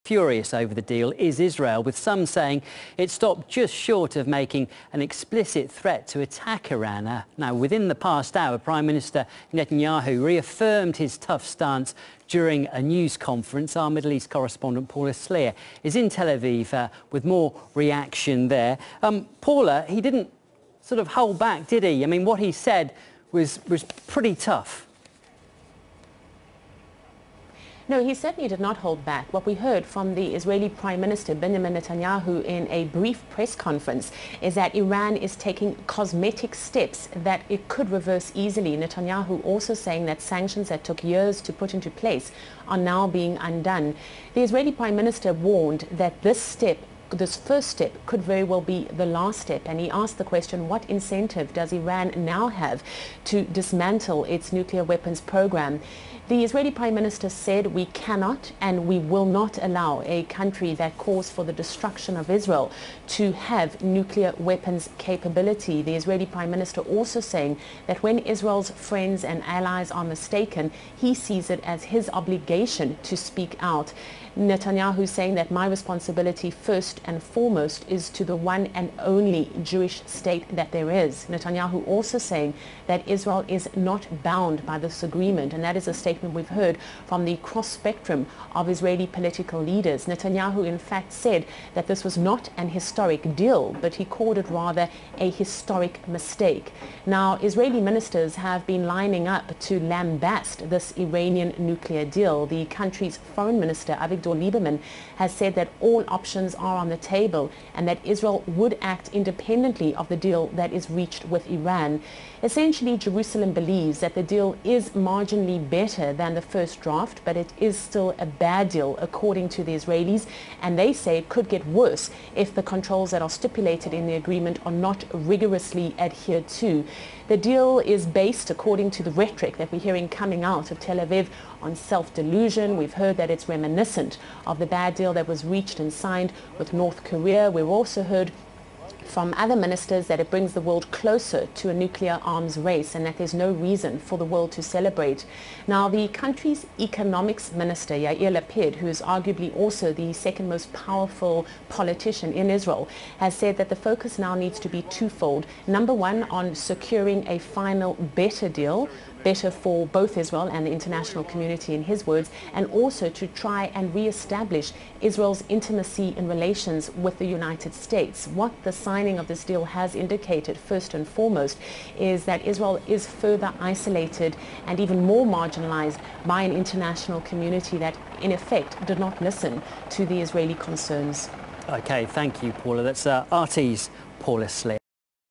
Furious over the deal is Israel, with some saying it stopped just short of making an explicit threat to attack Iran. Now, within the past hour, Prime Minister Netanyahu reaffirmed his tough stance during a news conference. Our Middle East correspondent Paula Sleer is in Tel Aviv with more reaction there. Paula, he didn't sort of hold back, did he? I mean, what he said was pretty tough. No, he certainly did not hold back. What we heard from the Israeli Prime Minister Benjamin Netanyahu in a brief press conference is that Iran is taking cosmetic steps that it could reverse easily. Netanyahu also saying that sanctions that took years to put into place are now being undone. The Israeli Prime Minister warned that this first step could very well be the last step, and he asked the question, what incentive does Iran now have to dismantle its nuclear weapons program? The Israeli Prime Minister said, we cannot and we will not allow a country that calls for the destruction of Israel to have nuclear weapons capability. The Israeli Prime Minister also saying that when Israel's friends and allies are mistaken, he sees it as his obligation to speak out. Netanyahu saying that my responsibility first and foremost is to the one and only Jewish state that there is. Netanyahu also saying that Israel is not bound by this agreement, and that is a statement we've heard from the cross spectrum of Israeli political leaders. Netanyahu in fact said that this was not an historic deal, but he called it rather a historic mistake. Now, Israeli ministers have been lining up to lambast this Iranian nuclear deal. The country's foreign minister, Lieberman, has said that all options are on the table and that Israel would act independently of the deal that is reached with Iran. Essentially, Jerusalem believes that the deal is marginally better than the first draft, but it is still a bad deal according to the Israelis, and they say it could get worse if the controls that are stipulated in the agreement are not rigorously adhered to. The deal is based, according to the rhetoric that we're hearing coming out of Tel Aviv, on self-delusion. We've heard that it's reminiscent of the bad deal that was reached and signed with North Korea. We've also heard from other ministers that it brings the world closer to a nuclear arms race and that there's no reason for the world to celebrate. Now, the country's economics minister, Yair Lapid, who is arguably also the second most powerful politician in Israel, has said that the focus now needs to be twofold. Number one, on securing a final better deal, better for both Israel and the international community, in his words, and also to try and re-establish Israel's intimacy in relations with the United States. What the signing of this deal has indicated, first and foremost, is that Israel is further isolated and even more marginalized by an international community that, in effect, did not listen to the Israeli concerns. Okay, thank you, Paula. That's RT's Paula Sleer.